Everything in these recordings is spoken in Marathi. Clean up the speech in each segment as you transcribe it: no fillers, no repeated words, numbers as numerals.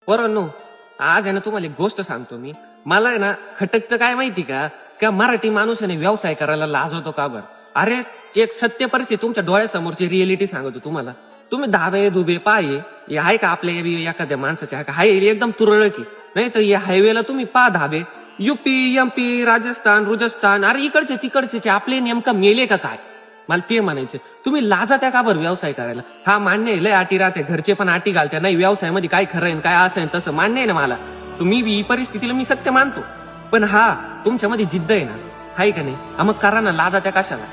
पोरांनो, आज आहे ना तुम्हाला एक गोष्ट सांगतो मी. मला आहे ना खटकतं काय माहिती का मराठी माणूस आहे ना व्यवसाय करायला लाजवतो का बरं? अरे एक सत्य परिस्थिती तुमच्या डोळ्यासमोरची रिएलिटी सांगतो तुम्हाला. तुम्ही धाबे दुबे पाये हे आहे का आपल्या एखाद्या माणसाच्या हाय एकदम तुरळक आहे. नाही तर या हायवेला तुम्ही पा धाबे युपी एमपी राजस्थान रुजस्थान, अरे इकडचे तिकडचे आपले नेमका मेले का काय? मला ते म्हणायचं, तुम्ही लाजा त्या का बरं व्यवसाय करायला? हा मान्य आहे, लय अटी राहते, घरचे पण अटी घालते, नाही व्यवसायामध्ये काय खरं आहे काय असं आहे तसं मान्य आहे ना मला. तुम्ही ही परिस्थितीला मी सत्य मानतो, पण हा तुमच्यामध्ये जिद्द आहे ना, हाय का नाही? मग करा ना, लाजा त्या कशाला?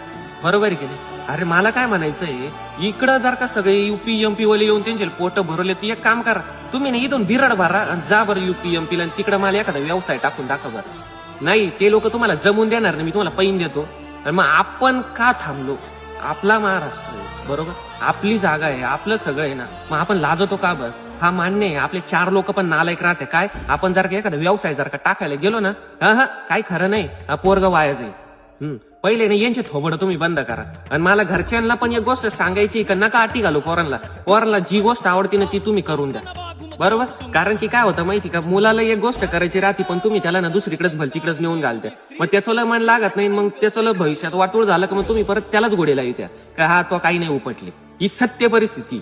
बरोबर आहे की नाही? अरे मला काय म्हणायचंय, इकडं जर का सगळे युपी एमपी वाले येऊन त्यांचे पोट भरवले, ती एक काम करा, तुम्ही ना इथून बिरड भरा आणि जा बरं युपी एमपीला, तिकडं मला एखादा व्यवसाय टाकून दाखवा बरं. नाही ते लोक तुम्हाला जमून देणार नाही, मी तुम्हाला पैन देतो. आणि मग आपण का थांबलो? आपला महाराष्ट्र आहे, बरोबर, आपली जागा आहे, आपलं सगळं आहे ना, मग आपण लाजतो का बरं? हा मान्य आहे, आपले 4 लोक पण नालायक राहते काय. आपण जर का एखादा व्यवसाय जर का टाकायला गेलो ना, हा काय खरं नाही, पोरग वाया जाईल. पहिले ना यांचे थोबड तुम्ही बंद करा. आणि मला घरच्यांना पण एक गोष्ट सांगायची का, नका अटी घालू पोरांना जी गोष्ट आवडती ना ती तुम्ही करून द्या, बरोबर. कारण की काय होतं माहिती का, मुलाला एक गोष्ट करायची राहते, पण तुम्ही त्याला ना दुसरीकडेच भलतीकडेच नेऊन घालते, मग त्याचं मन लागत नाही, मग त्याचं भविष्यात वाटूळ झालं का मग तुम्ही परत त्यालाच गोडीला येत्या का हा तो काही नाही उपटले. ही सत्य परिस्थिती.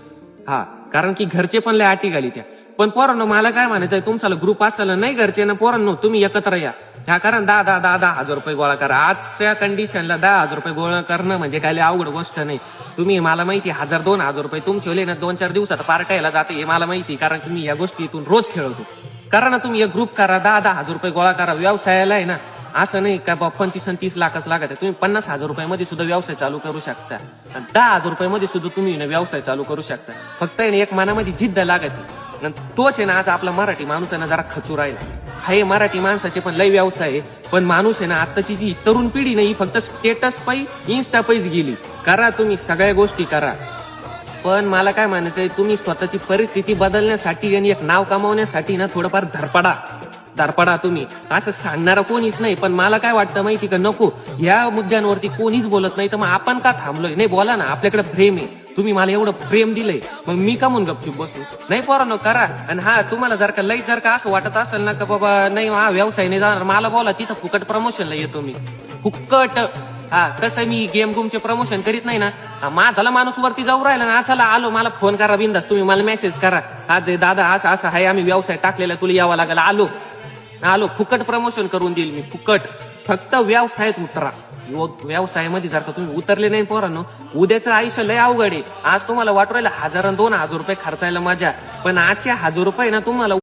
हा कारण की घरचे पण लय अटी घाली त्या. पण पोरांनो मला काय म्हणायचंय, तुमचा ग्रुप असेल नाही घरचे ना, पोरांनो तुम्ही एकत्र या, ह्या कारण 10,000 रुपये गोळा करा. आजच्या कंडिशनला 10,000 रुपये गोळा करणं म्हणजे काय अवघड गोष्ट नाही. तुम्ही मला माहिती 1,000-2,000 रुपये तुमचे ना 2-4 दिवसात पार्टायला जाते हे मला माहिती, कारण की मी या गोष्टी इथून रोज खेळतो. करा ना तुम्ही एक ग्रुप करा, 10,000 रुपये गोळा करा. व्यवसायाला आहे ना असं नाही का 25-30 लाखच लागत आहे, तुम्ही 50,000 रुपयामध्ये सुद्धा व्यवसाय चालू करू शकता. 10,000 रुपयामध्ये सुद्धा तुम्ही व्यवसाय चालू करू शकता. फक्त एक मनामध्ये जिद्द लागते. तोच आहे ना आज आपला मराठी माणूस आहे ना जरा खचू राहिला. हे मराठी माणसाचे पण लय व्यवसाय आहे, पण माणूस आहे ना आताची जी तरुण पिढी नाही फक्त स्टेटस पै इन्स्टा पैच गेली. करा तुम्ही सगळ्या गोष्टी करा, पण मला काय म्हणायचंय, तुम्ही स्वतःची परिस्थिती बदलण्यासाठी आणि एक नाव कमावण्यासाठी ना थोडंफार धडपडा तुम्ही. असं सांगणारा कोणीच नाही, पण मला काय वाटतं माहिती का, नको या मुद्द्यांवरती कोणीच बोलत नाही, तर मग आपण का थांबलोय? नाही बोला ना, आपल्याकडे प्रेम आहे, तुम्ही मला एवढं प्रेम दिलंय, मग मी का म्हणून गपचूप बसू? नाही पोरांनो करा. आणि हा तुम्हाला जर का लई जर का असं वाटत असेल ना का बाबा नाही हा व्यवसाय नाही जाणार, मला बोला, तिथं फुकट प्रमोशनला येतो मी, फुकट. हा कसं मी गेम गुमचे प्रमोशन करीत नाही ना, माझाला माणूस वरती जाऊ राहिला ना, चला आलो, मला फोन करा बिंदास, तुम्ही मला मेसेज करा, आज दादा असं असं आहे, आम्ही व्यवसाय टाकलेला, तुला यावं लागेल, आलो फुकट प्रमोशन करून देईल मी, फुकट. फक्त व्यवसायात उतरा. व्यवसायामध्ये जर का तुम्ही उतरले नाही पोरांनो, उद्याचं आयुष्य लय अवघड आहे. आज तुम्हाला वाटू राहिलं 1,000-2,000 रुपये खर्चायला मजा, पण आजचे 1,000 रुपये ना तुम्हाला